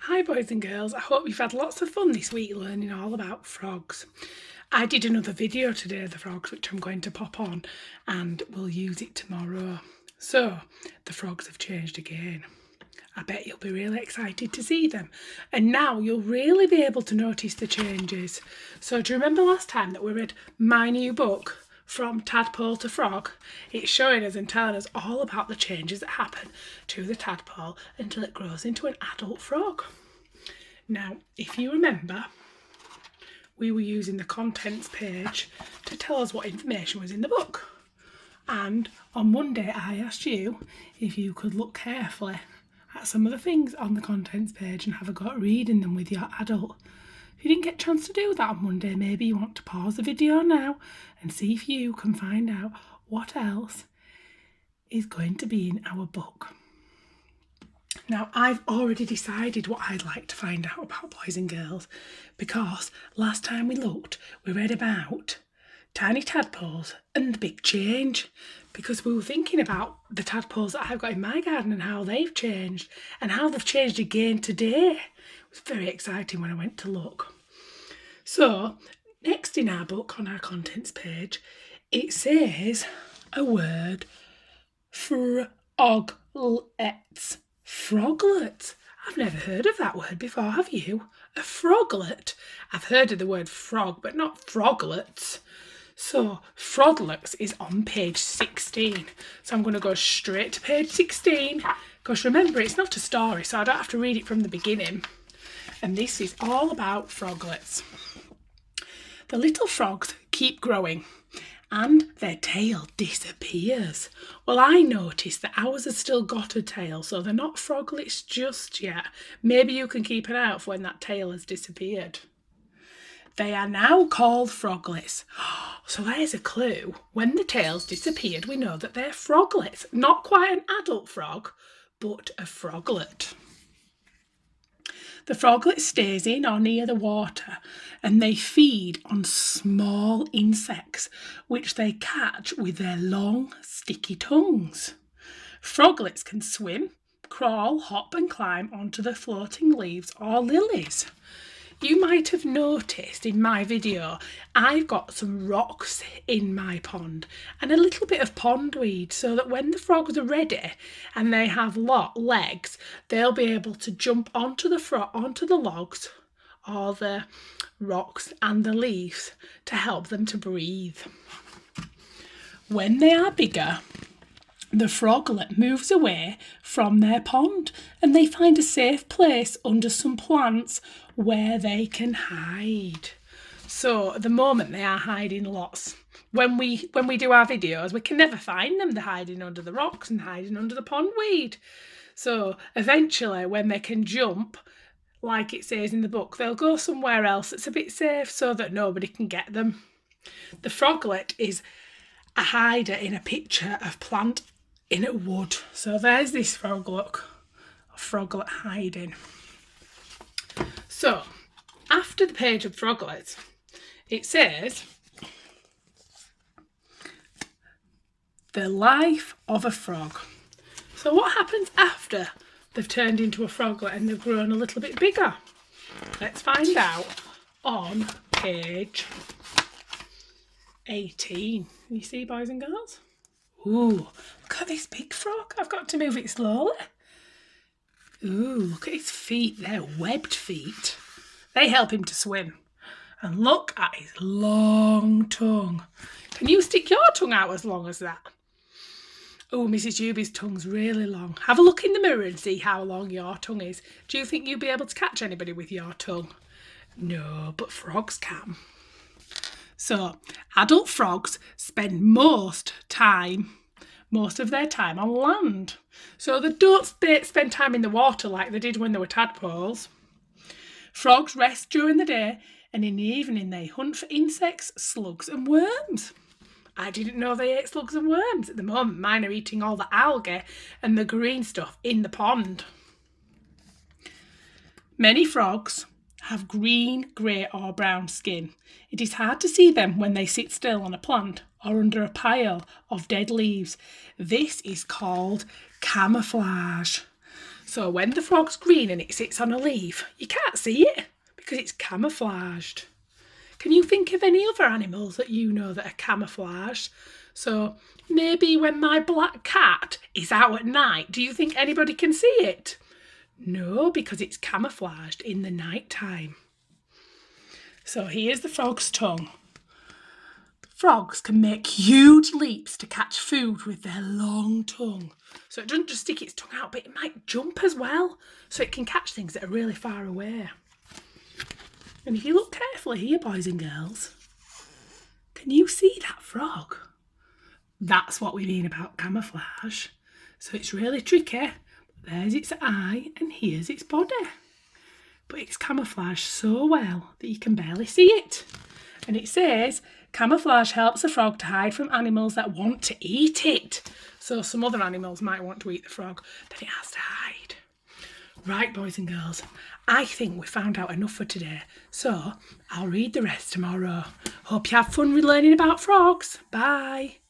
Hi boys and girls, I hope you've had lots of fun this week learning all about frogs. I did another video today of the frogs which I'm going to pop on and we'll use it tomorrow. So, the frogs have changed again. I bet you'll be really excited to see them. And now you'll really be able to notice the changes. So do you remember last time that we read my new book, From Tadpole to Frog? It's showing us and telling us all about the changes that happen to the tadpole until it grows into an adult frog. Now, if you remember, we were using the contents page to tell us what information was in the book. And on Monday, I asked you if you could look carefully at some of the things on the contents page and have a go at reading them with your adult. If you didn't get a chance to do that on Monday, maybe you want to pause the video now and see if you can find out what else is going to be in our book. Now, I've already decided what I'd like to find out about boys and girls, because last time we looked, we read about tiny tadpoles and the big change, because we were thinking about the tadpoles that I've got in my garden and how they've changed and how they've changed again today. It was very exciting when I went to look. So, next in our book on our contents page, it says a word, froglets. Froglets. I've never heard of that word before, have you? A froglet. I've heard of the word frog, but not froglets. So, froglets is on page 16. So I'm going to go straight to page 16. Because remember, it's not a story, so I don't have to read it from the beginning. And this is all about froglets. The little frogs keep growing and their tail disappears. Well, I noticed that ours have still got a tail, so they're not froglets just yet. Maybe you can keep an eye out for when that tail has disappeared. They are now called froglets. So there's a clue. When the tail's disappeared, we know that they're froglets. Not quite an adult frog, but a froglet. The froglet stays in or near the water and they feed on small insects which they catch with their long, sticky tongues. Froglets can swim, crawl, hop and climb onto the floating leaves or lilies. You might have noticed in my video, I've got some rocks in my pond and a little bit of pondweed so that when the frogs are ready and they have legs, they'll be able to jump onto the logs or the rocks and the leaves to help them to breathe. When they are bigger, the froglet moves away from their pond and they find a safe place under some plants where they can hide. So at the moment they are hiding lots. When we do our videos, we can never find them. They're hiding under the rocks and hiding under the pondweed. So eventually when they can jump, like it says in the book, they'll go somewhere else that's a bit safe so that nobody can get them. The froglet is a hider in a picture of plant in a wood. So there's this froglet hiding. So after the page of froglets, it says the life of a frog. So what happens after they've turned into a froglet and they've grown a little bit bigger? Let's find out on page 18. Can you see, boys and girls? Ooh, look at this big frog. I've got to move it slowly. Ooh, look at his feet. They're webbed feet. They help him to swim. And look at his long tongue. Can you stick your tongue out as long as that? Oh, Mrs. Juby's tongue's really long. Have a look in the mirror and see how long your tongue is. Do you think you'll be able to catch anybody with your tongue? No, but frogs can. So, adult frogs spend most of their time on land. So they don't spend time in the water like they did when they were tadpoles. Frogs rest during the day and in the evening they hunt for insects, slugs and worms. I didn't know they ate slugs and worms. At the moment, mine are eating all the algae and the green stuff in the pond. Many frogs have green, grey or brown skin. It is hard to see them when they sit still on a plant or under a pile of dead leaves. This is called camouflage. So when the frog's green and it sits on a leaf, you can't see it because it's camouflaged. Can you think of any other animals that you know that are camouflaged? So maybe when my black cat is out at night, do you think anybody can see it? No, because it's camouflaged in the night time. So here's the frog's tongue. Frogs can make huge leaps to catch food with their long tongue. So it doesn't just stick its tongue out, but it might jump as well. So it can catch things that are really far away. And if you look carefully here, boys and girls, can you see that frog? That's what we mean about camouflage. So it's really tricky. There's its eye and here's its body. But it's camouflaged so well that you can barely see it. And it says, camouflage helps a frog to hide from animals that want to eat it. So some other animals might want to eat the frog, then it has to hide. Right, boys and girls, I think we found out enough for today. So I'll read the rest tomorrow. Hope you have fun with learning about frogs. Bye.